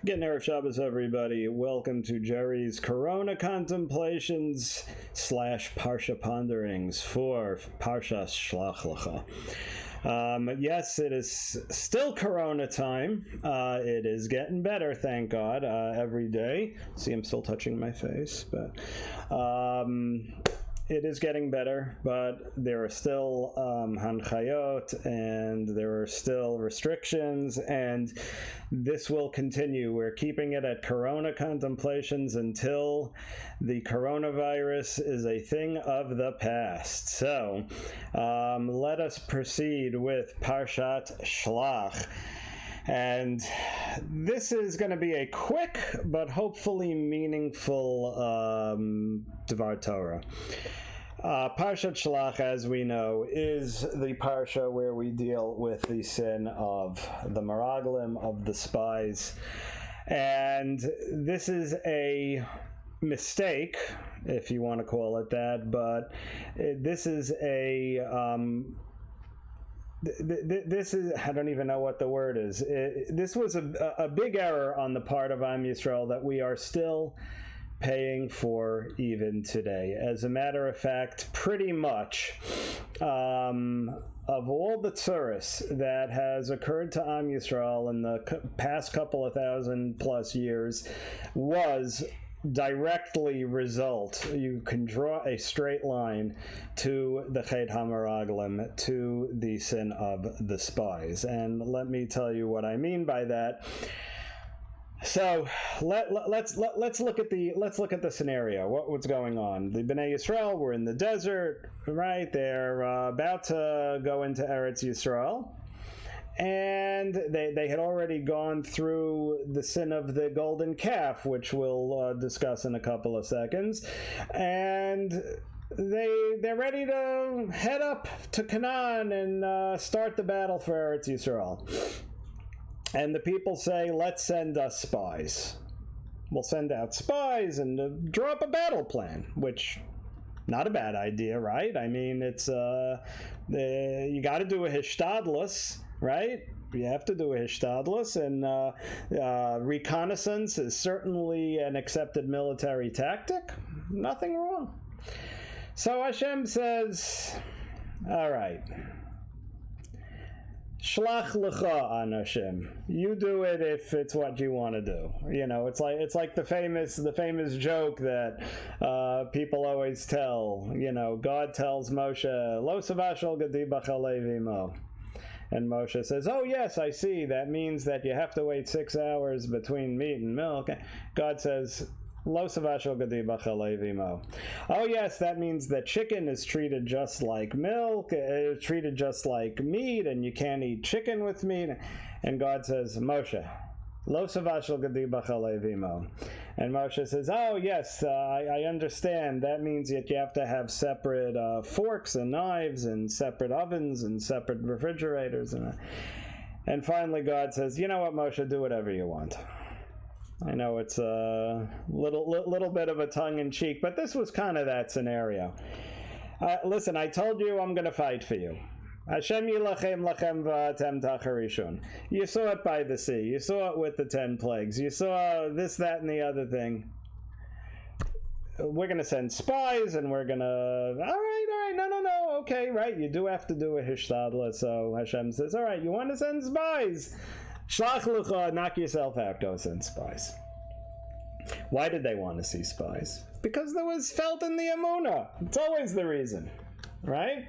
Good Erev Shabbos, everybody. Welcome to Jerry's Corona Contemplations / Parsha Ponderings for Parsha Shlach. Yes, it is still Corona time. It is getting better, thank God, every day. See, I'm still touching my face, but it is getting better, but there are still hanchayot, and there are still restrictions, and this will continue. We're keeping it at Corona Contemplations until the coronavirus is a thing of the past. So let us proceed with Parshat Shlach. And this is going to be a quick but hopefully meaningful Dvar Torah. Parshat Shlach, as we know, is the parsha where we deal with the sin of the Meraglim, of the spies. And this is a mistake, if you want to call it that, but this is a... This is, I don't even know what the word is. This was a big error on the part of Am Yisrael that we are still paying for even today. As a matter of fact, pretty much of all the tsuris that has occurred to Am Yisrael in the past couple of 1,000+ years was directly result, you can draw a straight line to the Chet HaMeraglim, to the sin of the spies. And let me tell you what I mean by that. So let's look at the scenario. What's going on? The Bnei Yisrael were in the desert, right? They're about to go into Eretz Yisrael. And they had already gone through the sin of the golden calf, which we'll discuss in a couple of seconds. And they're ready to head up to Canaan and start the battle for Eretz Yisrael. And the people say, let's send us spies. We'll send out spies and draw up a battle plan, which... not a bad idea, right? I mean, it's you got to do a hishtadlus, right? You have to do a hishtadlus, and reconnaissance is certainly an accepted military tactic. Nothing wrong. So Hashem says, all right, Shlach lecha anashim. You do it if it's what you want to do. You know, it's like the famous joke that people always tell. You know, God tells Moshe, "Lo savashol gadi b'chalev imo," and Moshe says, "Oh yes, I see. That means that you have to wait 6 hours between meat and milk." God says, Lo savashol gadi b'chalev imo. Oh yes, that means that chicken is treated just like milk, treated just like meat, and you can't eat chicken with meat. And God says, Moshe, Lo savashol gadi b'chalev imo. And Moshe says, oh yes, I understand. That means that you have to have separate forks and knives and separate ovens and separate refrigerators. And finally God says, you know what, Moshe, do whatever you want. I know it's a little bit of a tongue-in-cheek, but this was kind of that scenario. Listen, I told you I'm going to fight for you. Hashem yilachem lachem v'atem tacharishun. You saw it by the sea. You saw it with the 10 plagues. You saw this, that, and the other thing. We're going to send spies, and we're going to... All right, no, okay, right. You do have to do a hishtadla, so Hashem says, all right, you want to send spies? Shlach lecha, knock yourself out, go send spies. Why did they want to see spies? Because there was felt in the Amunah. It's always the reason, right?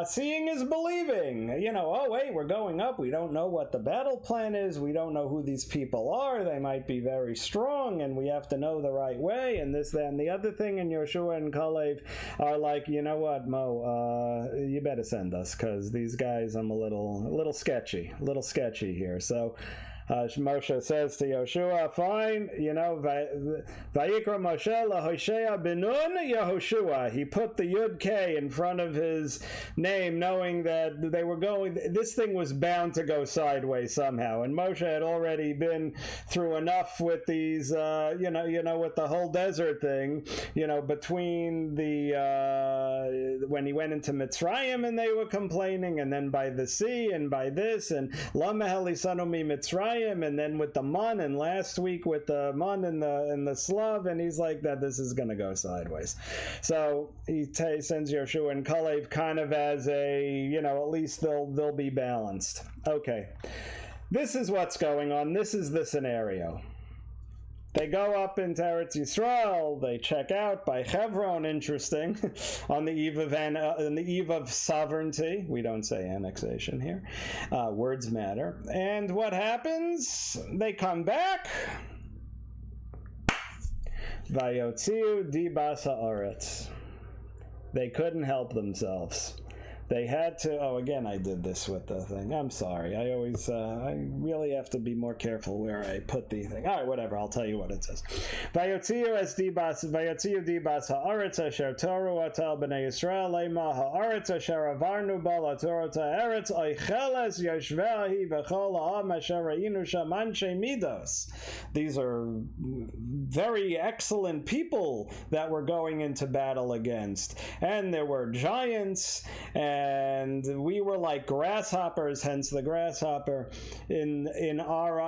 Seeing is believing. You know, oh wait, we're going up. We don't know what the battle plan is. We don't know who these people are. They might be very strong, and we have to know the right way, and this, that, and the other thing. And Yoshua and Kalev are like, you know what, Mo, you better send us, because these guys, I'm a little sketchy here. So Moshe says to Yoshua, fine, you know, Vayikra Moshe laHoshea Benun Yehoshua. He put the Yud K in front of his name, knowing that they were going, this thing was bound to go sideways somehow. And Moshe had already been through enough with these, with the whole desert thing, between when he went into Mitzrayim and they were complaining, and then by the sea and by this, and Lama Helisanu mi Mitzrayim. Mitzrayim, and then with the man, and last week with the man and the slav, and he's like that this is going to go sideways. So he sends Yoshua and Kalev kind of as a, at least they'll be balanced. Okay, this is what's going on. This is the scenario. They go up into Eretz Yisrael. They check out by Hebron. Interesting, on the eve of sovereignty. We don't say annexation here. Words matter. And what happens? They come back. Vayotziu dibas haaretz. They couldn't help themselves. They had to, again, I did this with the thing. I'm sorry. I always, I really have to be more careful where I put the thing. All right, whatever. I'll tell you what it says. Vayotziu dibas haaretz asher toru atal b'nei Yisrael lema haaretz asher avarnu ba latorot haaretz oicheles yoshvehi v'chol ha'am asher ra'inu sham anshe midos. These are very excellent people that we're going into battle against. And there were giants, and we were like grasshoppers, hence the grasshopper, in our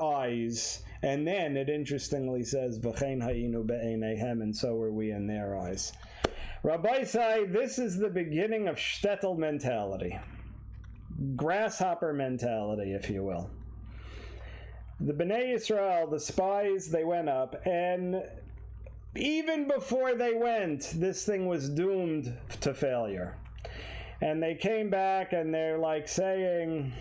eyes. And then it interestingly says, "V'chein hayinu be'eineihem," and so were we in their eyes. Rabbi say this is the beginning of Shtetl mentality, grasshopper mentality, if you will. The Bnei Yisrael, the spies, they went up, and even before they went, this thing was doomed to failure. And they came back and they're like saying,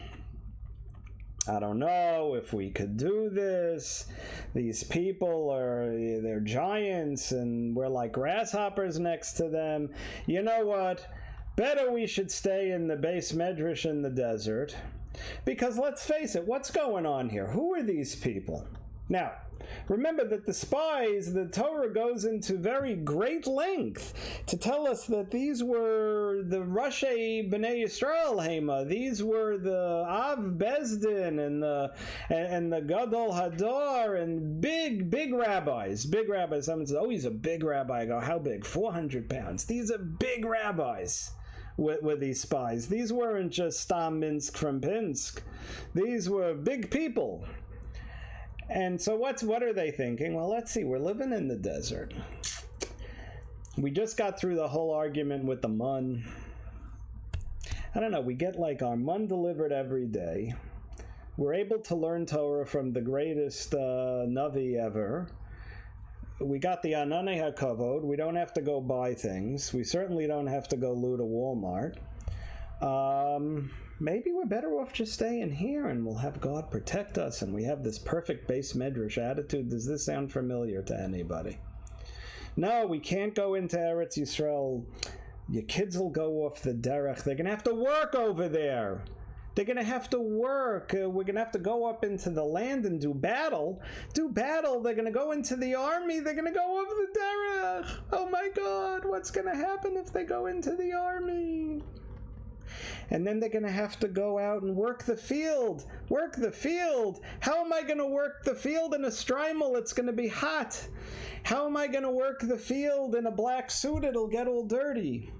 I don't know if we could do this. These people they're giants and we're like grasshoppers next to them. You know what? Better we should stay in the base medrash in the desert. Because let's face it, what's going on here? Who are these people? Now, remember that the spies, the Torah goes into very great length to tell us that these were the Rashi B'nai Yisrael Hema. These were the Av Bezdin and the Gadol Hadar and big rabbis. Big rabbis. Someone says, oh, he's a big rabbi. I go, how big? 400 pounds. These are big rabbis. With these spies. These weren't just Stam Minsk from Pinsk. These were big people. And so what are they thinking? Well, let's see. We're living in the desert. We just got through the whole argument with the mun. I don't know. We get like our mun delivered every day. We're able to learn Torah from the greatest Navi ever. We got the Ananei HaKavod. We don't have to go buy things. We certainly don't have to go loot a Walmart. Maybe we're better off just staying here and we'll have God protect us and we have this perfect base medrash attitude. Does this sound familiar to anybody? No, we can't go into Eretz Yisrael. Your kids will go off the derech. They're going to have to work over there. They're going to have to work. We're going to have to go up into the land and do battle. They're going to go into the army. They're going to go over the derech. Oh my God, what's going to happen if they go into the army? And then they're going to have to go out and work the field. Work the field. How am I going to work the field in a strimel? It's going to be hot. How am I going to work the field in a black suit? It'll get all dirty.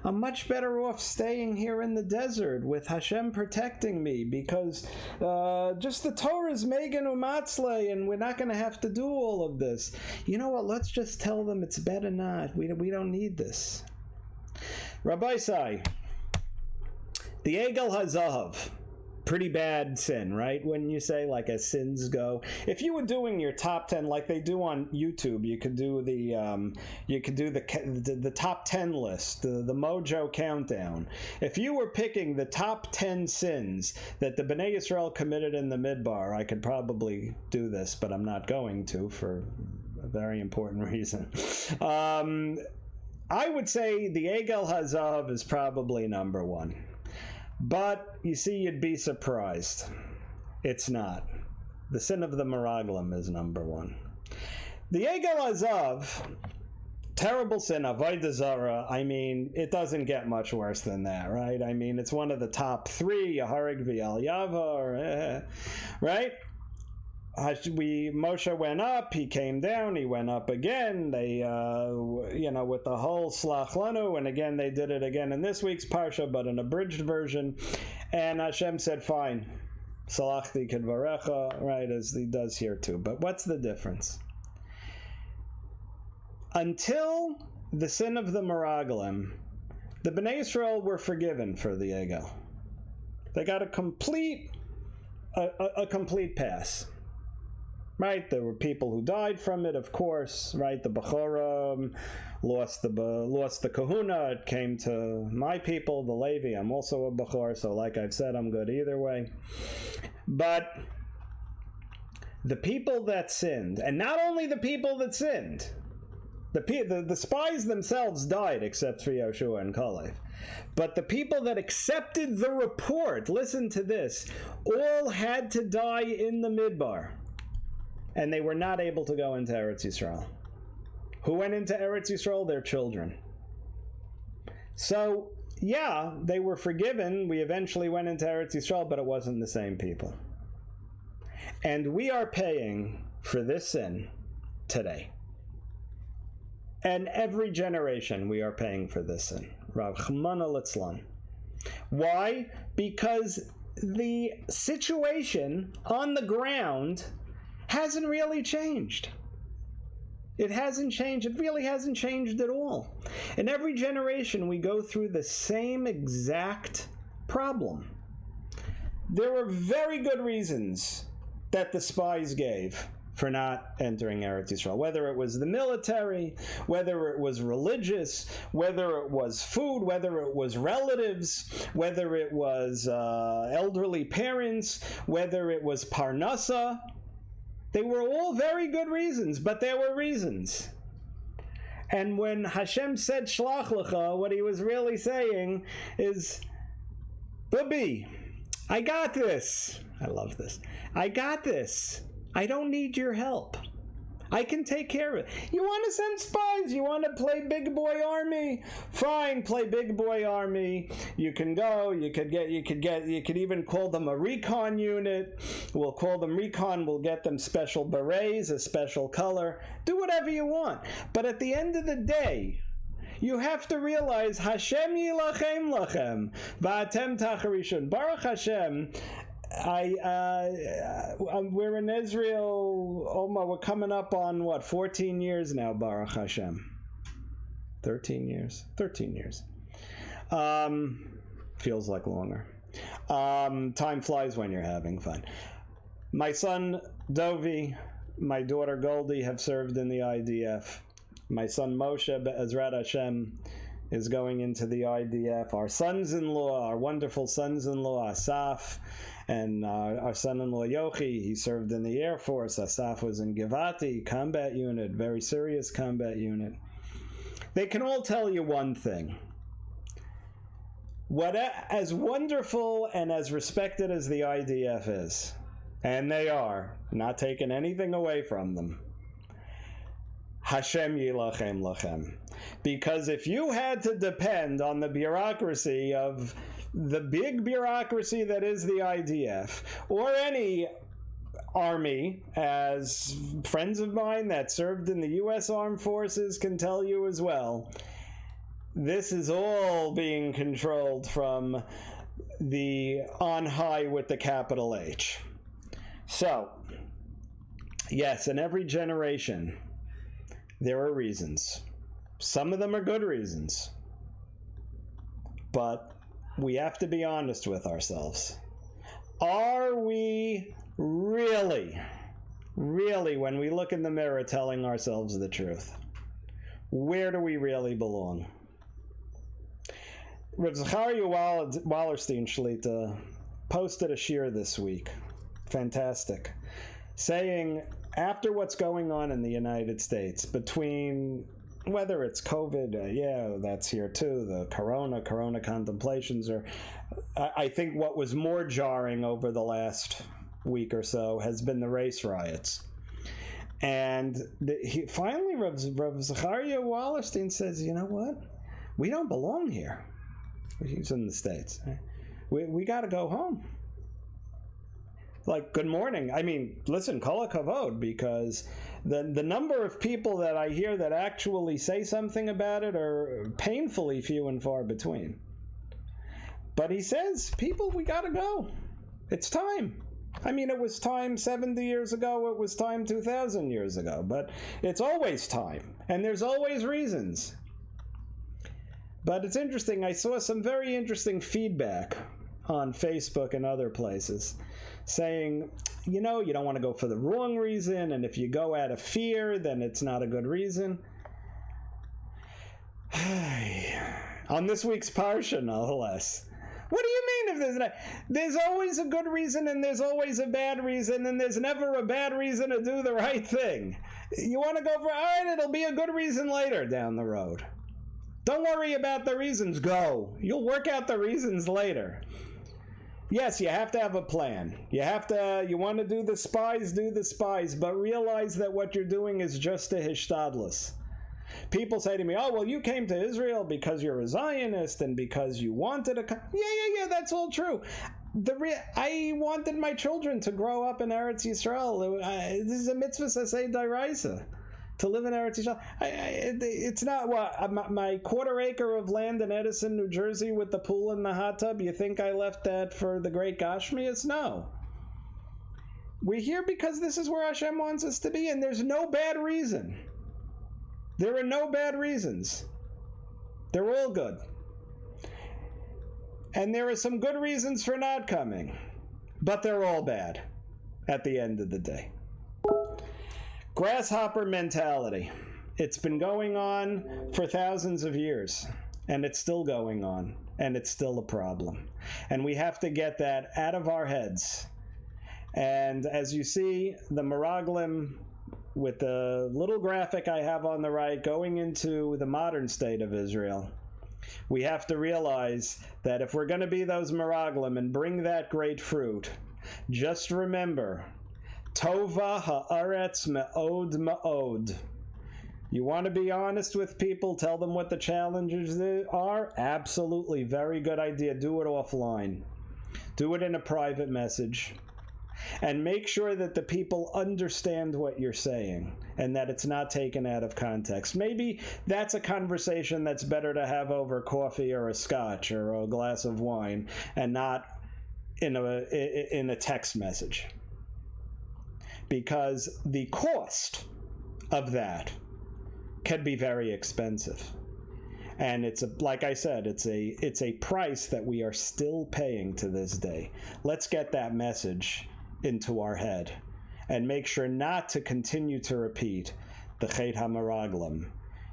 I'm much better off staying here in the desert with Hashem protecting me because just the Torah's Megan Umatzle and we're not going to have to do all of this. You know what? Let's just tell them it's better not. We don't need this. Rabbi Sai, the Egel HaZahav, pretty bad sin, right? When you say like as sins go, if you were doing your top 10 like they do on YouTube, you could do the top 10 list, the Mojo countdown. If you were picking the top 10 sins that the Bnei Yisrael committed in the Midbar, I could probably do this, but I'm not going to for a very important reason. I would say the Egel HaZahav is probably number one. But, you see, you'd be surprised. It's not. The sin of the Meraglim is number one. The Egel HaZahav, terrible sin, Avodah Zarah, I mean, it doesn't get much worse than that, right? I mean, it's one of the top three, Yaharig V'Al Yava, right? Moshe went up, he came down, he went up again. They, with the whole Shlach Lanu, and again they did it again in this week's Parsha, but an abridged version. And Hashem said, fine, Salachti kedvarecha, right, as he does here too. But what's the difference? Until the sin of the Meraglim, the Bnei Yisrael were forgiven for the Egel. They got a complete pass. Right, there were people who died from it, of course. Right, the Bechora lost the Kahuna. It came to my people, the Levi. I'm also a Bechor, so like I've said, I'm good either way. But the people that sinned, and not only the people that sinned, the spies themselves died, except for Yoshua and Kalev. But the people that accepted the report, listen to this, all had to die in the Midbar. And they were not able to go into Eretz Yisrael. Who went into Eretz Yisrael? Their children. So, yeah, they were forgiven. We eventually went into Eretz Yisrael, but it wasn't the same people. And we are paying for this sin today. And every generation we are paying for this sin. Rachmana litzlan. Why? Because the situation on the ground hasn't really changed. It hasn't changed. It really hasn't changed at all. In every generation, we go through the same exact problem. There were very good reasons that the spies gave for not entering Eretz Yisrael, whether it was the military, whether it was religious, whether it was food, whether it was relatives, whether it was elderly parents, whether it was parnasa. They were all very good reasons, but there were reasons. And when Hashem said Shlach lecha, what he was really saying is, Bubby, I got this. I love this. I got this. I don't need your help. I can take care of it. You want to send spies? You want to play big boy army? Fine, play big boy army. You can go. You could even call them a recon unit. We'll call them recon. We'll get them special berets, a special color. Do whatever you want. But at the end of the day, you have to realize Hashem yilachem lachem va'atem tacharishun. Baruch Hashem. We're in Israel, we're coming up on, 14 years now, Baruch Hashem. 13 years. Feels like longer. Time flies when you're having fun. My son, Dovi, my daughter, Goldie, have served in the IDF. My son, Moshe, Be'ezrat Hashem, is going into the IDF. Our sons-in-law, our wonderful sons-in-law, Asaf, and our son-in-law Yochi, he served in the Air Force. Asaf was in Givati, combat unit, very serious combat unit. They can all tell you one thing. As wonderful and as respected as the IDF is, and they are, not taking anything away from them, Hashem yilachem lachem. Because if you had to depend on the bureaucracy of the big bureaucracy that is the IDF, or any army, as friends of mine that served in the U.S. Armed Forces can tell you as well, this is all being controlled from the on high with the capital H. So, yes, in every generation, there are reasons. Some of them are good reasons. But we have to be honest with ourselves. Are we really, when we look in the mirror, telling ourselves the truth? Where do we really belong? Rav Zachariah Wallerstein Shlita posted a shir this week. Fantastic. Saying, after what's going on in the United States, between whether it's COVID, that's here too, the corona contemplations, or I think what was more jarring over the last week or so has been the race riots. And finally, Rav Zachariah Wallerstein says, you know what? We don't belong here. He's in the States. We got to go home. Like, good morning. I mean, listen, kol hakavod, because the number of people that I hear that actually say something about it are painfully few and far between. But he says, people, we gotta go. It's time. I mean, it was time 70 years ago, it was time 2,000 years ago, but it's always time, and there's always reasons. But it's interesting, I saw some very interesting feedback on Facebook and other places saying, you know, you don't want to go for the wrong reason, and if you go out of fear, then it's not a good reason. On this week's Parsha, no less. What do you mean if there's not? There's always a good reason and there's always a bad reason, and there's never a bad reason to do the right thing. You want to go for, all right, it'll be a good reason later down the road. Don't worry about the reasons, go. You'll work out the reasons later. Yes, you have to have a plan. You want to do the spies, but realize that what you're doing is just a hishtadlus. People say to me, oh, well, you came to Israel because you're a Zionist and because you wanted a... Yeah, that's all true. I wanted my children to grow up in Eretz Yisrael. This is a mitzvah saseh d'oraisa, to live in Eretz Yisrael. It's not what my quarter acre of land in Edison, New Jersey, with the pool and the hot tub. You think I left that for the great Gashmias? No. We're here because this is where Hashem wants us to be, and there's no bad reason. There are no bad reasons. They're all good. And there are some good reasons for not coming, but they're all bad at the end of the day. Grasshopper mentality. It's been going on for thousands of years, and it's still going on, and it's still a problem. And we have to get that out of our heads. And as you see, the Meraglim, with the little graphic I have on the right, going into the modern state of Israel, we have to realize that if we're going to be those Meraglim and bring that great fruit, just remember, Tova ha'aretz me'od ma'od. You want to be honest with people, tell them what the challenges are? Absolutely, very good idea. Do it offline. Do it in a private message. And make sure that the people understand what you're saying and that it's not taken out of context. Maybe that's a conversation that's better to have over coffee or a scotch or a glass of wine, and not in a text message. Because the cost of that can be very expensive. And it's like I said, it's a price that we are still paying to this day. Let's get that message into our head and make sure not to continue to repeat the Chet HaMeraglim,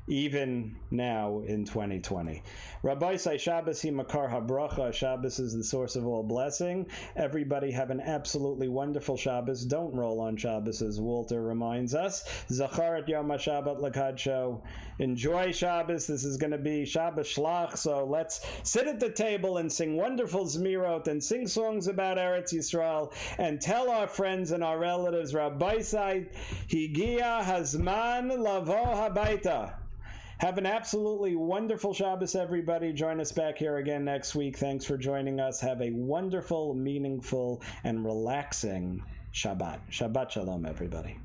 even now in 2020. Rabbi say Shabbos hi makar habracha. Shabbos is the source of all blessing. Everybody have an absolutely wonderful Shabbos. Don't roll on Shabbos, as Walter reminds us. Zachar et Yom HaShabbat L'Kadsho. Enjoy Shabbos. This is going to be Shabbos Shlach, so let's sit at the table and sing wonderful Zmirot and sing songs about Eretz Yisrael and tell our friends and our relatives, Rabbi say Higia Hazman Lavo Habaita. Have an absolutely wonderful Shabbos, everybody. Join us back here again next week. Thanks for joining us. Have a wonderful, meaningful, and relaxing Shabbat. Shabbat Shalom, everybody.